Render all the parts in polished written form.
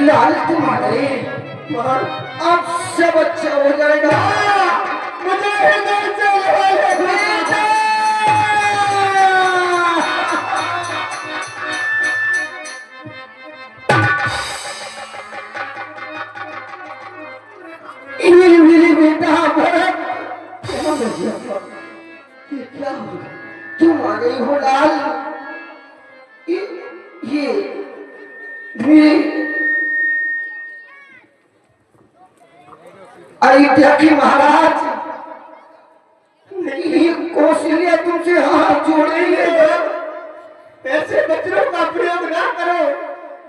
लाल तुम्हारे अब सब अच्छा हो जाएगा। मुझे हृदय से मेरे बेटा भरत, क्या हो गया? तुम आ गई हो लाल? ये अयोध्या के महाराज, ये कौशल्या तुमसे हाथ जोड़ेंगे। ऐसे बच्चों का प्रयोग ना करो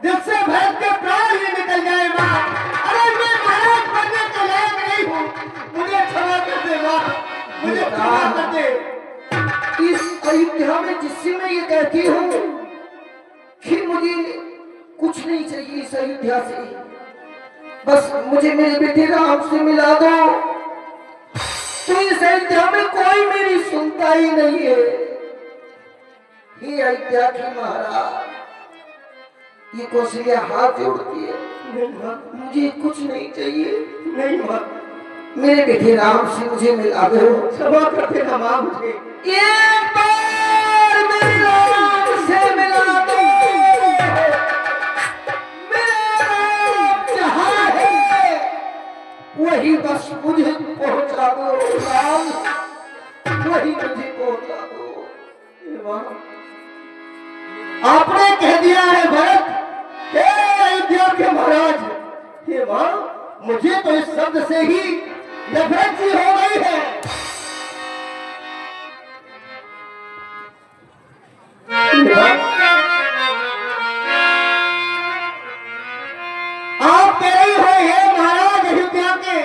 जिससे भरत के प्राण ही निकल जाए। माँ, अरे मैं महाराज बनने के लायक नहीं हूँ, मुझे क्षमा कर दे माँ, मुझे क्षमा कर दे। इस अयोध्या में जिससे मैं ये कहती हूँ कि मुझे कुछ नहीं चाहिए इस अयोध्या से, बस मुझे मेरे बेटे राम से मिला दो, तो इस अयोध्या में कोई मेरी सुनता ही नहीं है। हे अयोध्या की महाराज, ये कौशल्या हाथ जोड़ती है, मुझे कुछ नहीं चाहिए। नहीं माँ, मेरे बेटे राम से मुझे मिला दो। क्षमा कर देना माँ, मुझे एक बार मेरे राम से मिला दो। मेरा राम जहाँ है वही बस मुझे पहुंचा दो। राम, वही मुझे पहुंचा दो। आपने कह दिया है भरत, हे अयोध्या के महाराज, हे मां, मुझे तो इस शब्द से ही नफरत सी हो गई है। आप कह रही हो हे महाराज अयोध्या के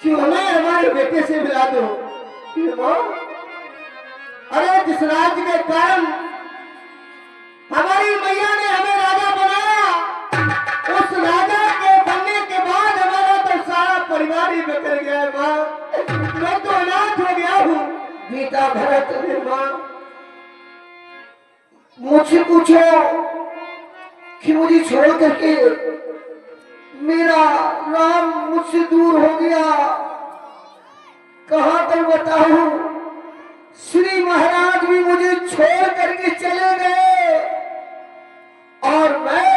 कि हमें हमारे बेटे से मिला दो। हे मां, अरे जिस राज्य के कारण हमारी मैया ने हमें राजा बनाया, उस राजा के बनने के बाद हमारा तो सारा परिवार ही बिखर गया है माँ। मैं तो अनाथ हो गया हूँ। बेटा भरत, माँ मुझसे पूछो कि मुझे छोड़ करके मेरा राम मुझसे दूर हो गया, कहाँ तक बताऊं? श्री महाराज भी मुझे छोड़ करके चले गए और मैं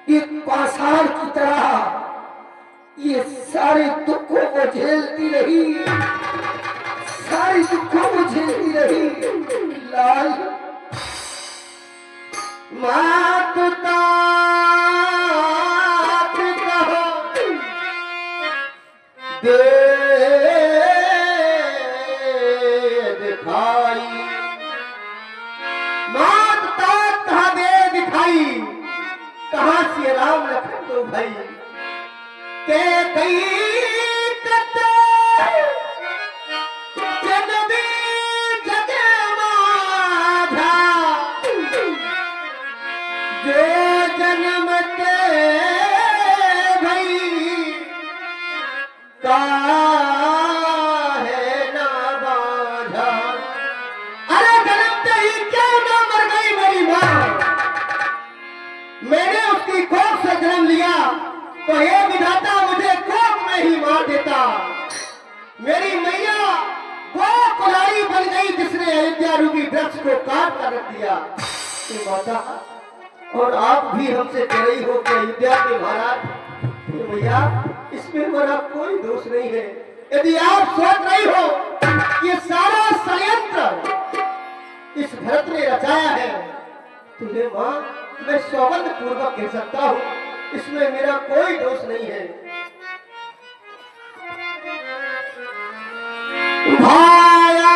एक पाषाण की तरह ये सारे दुखों को झेलती रही, सारे दुखों को झेलती रही। लाल, मात कहो दे दिखाई, मात कहा दे दिखाई, कहाँ से राम लखन तो भाई के कई जनमी जगे माझा, जो जन्म के भई का है ना बाधा। अरे जन्मते ही क्यों ना मर गई मेरी माँ? मैंने उसकी कोख से जन्म लिया तो हे विधाता मुझे कोख में ही मार देता। मेरी मैया वो कुलाड़ी बन गई जिसने अयोध्या रूपी वृक्ष को काट कर रख दिया। माता, और आप भी हमसे कह रही हो कि अयोध्या के महाराज, भैया इसमें हमारा कोई दोष नहीं है। यदि आप सोच रही हो कि सारा षड्यंत्र इस भरत ने रचाया है, तो मां मैं सौगंध पूर्वक कह सकता हूं इसमें मेरा कोई दोष नहीं है। भाया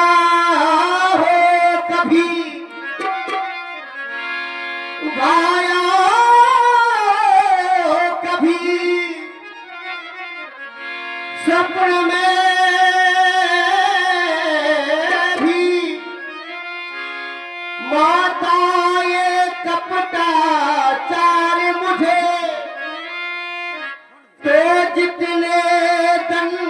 हो कभी, भाया हो कभी सपने में भी, माता ये कपटाचार मुझे तो जितने दंडे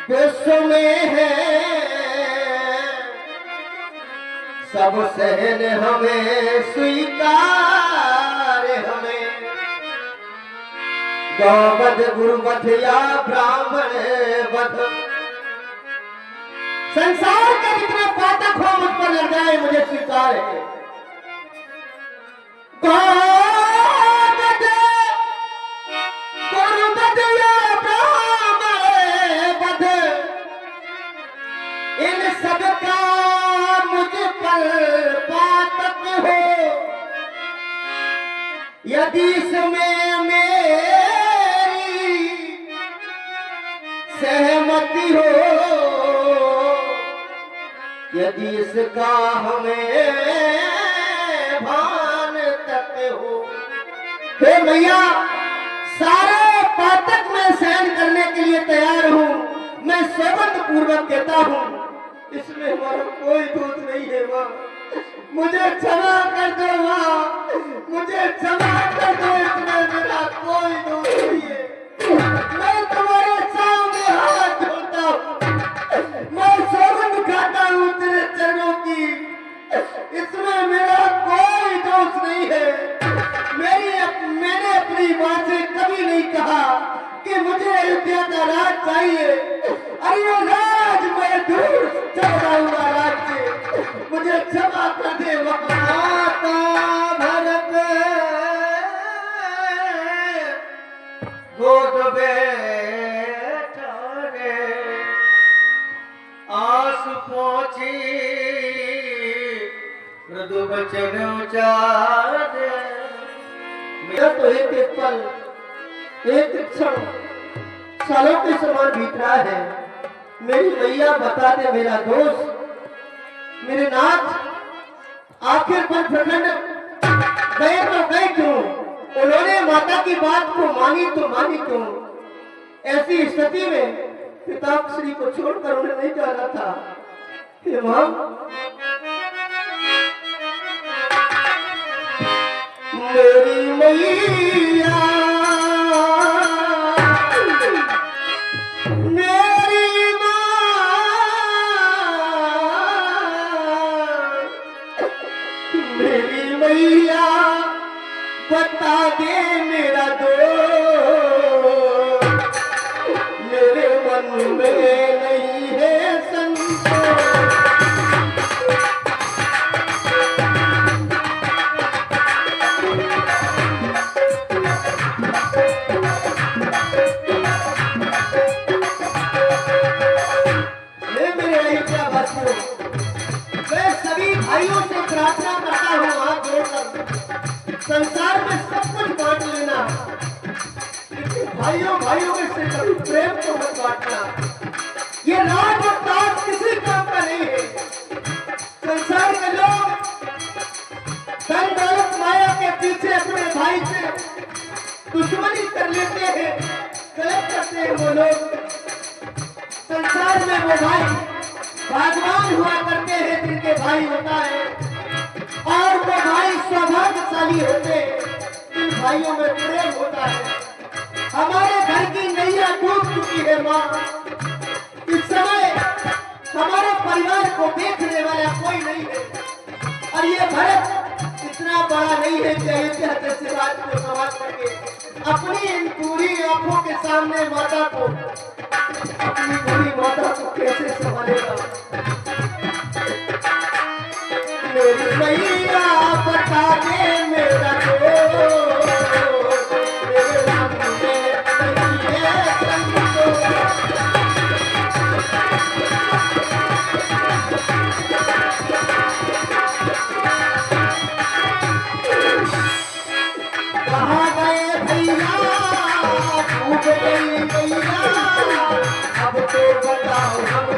विश्व में है सब सहन हमें स्वीकार हमें, गौवध गुरुवध या ब्राह्मण वध, संसार के जितने पातक हो मुझ पर लग जाए मुझे स्वीकार है। गौवध गुरुवध या ब्राह्मण वध, इन सब का मुझ पर पातक हो, यदि इसमें मेरी सहमति हो, यदि इसका हमें भान तक हो। हे मैया, सारे पातक मैं सहन करने के लिए तैयार हूं, मैं सौगंध पूर्वक कहता हूं, इसमें हमारा कोई दोष नहीं है मां, मुझे क्षमा कर दो मां, मुझे क्षमा कर दो, इसमें मेरा कोई दोष नहीं है। मैं तुम्हारे सामने हाथ जोड़ता हूं, मैं सौगंध खाता हूं तेरे चरणों की, इसमें मेरा कोई दोष नहीं है। मैंने अपनी मां से कभी नहीं कहा कि मुझे अयोध्या का राज चाहिए। अरे वो राज मैं दूर चला हुआ राज से, मुझे क्षमा कर दे माता भरत गोद बैठाने, आस पहुंची मृदु वचन उचारे। मेरा तो एक पल, एक क्षण सालों के समान बीत रहा है। मेरी मैया बता दे मेरा दोष, मेरे नाथ आखिर पर प्रखंड गए तो गए क्यों? उन्होंने माता की बात को मानी तो मानी क्यों? ऐसी स्थिति में पिताश्री को छोड़कर उन्हें नहीं जाना था। हे मां, मेरी मैया, बता दे मेरा दोष, मेरे मन में नहीं है संतोष। मेरे अयोध्या वासियों, मैं सभी भाइयों से प्रार्थना करता हूँ हाथ जोड़कर, संसार में सब कुछ बांट लेना, भाइयों भाइयों में से कभी प्रेम को मत बांटना। ये राज और ताज किसी काम का नहीं है। संसार के लोग धन दौलत माया के पीछे अपने भाई से दुश्मनी कर लेते हैं, गलत करते हैं वो लोग। संसार में वो भाई भागवान हुआ करते हैं जिनके भाई होता है, और वो भाई सौभाग्यशाली होते, इन भाइयों में प्रेम होता है। हमारे घर की नैया डूब चुकी है मां, इस समय हमारे परिवार को देखने वाला कोई नहीं है। और ये भरत इतना बड़ा नहीं है कि अयोध्या जैसे राज को संभाल सके। अपनी इन पूरी आंखों के सामने माता को, अपनी पूरी माता को कैसे संभालेगा? मेरी मैया बता दे मेरा दोष, मेरे मन में नहीं है संतोष। कहाँ गए भैया, डूब गई मैया, अब तो बताओ हमको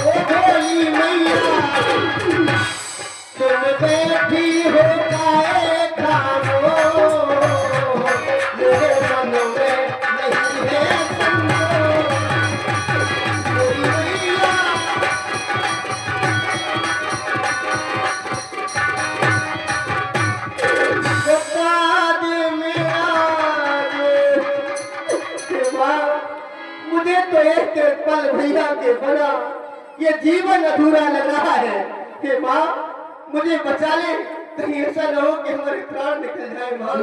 ओ मेरी मैया। बैठी हो जाए खामो, एक एक पल भैया के बना ये जीवन अधूरा लग रहा है। कि माँ मुझे बचा ले, कहीं ऐसा न हो कि हमारे प्राण निकल जाए माँ।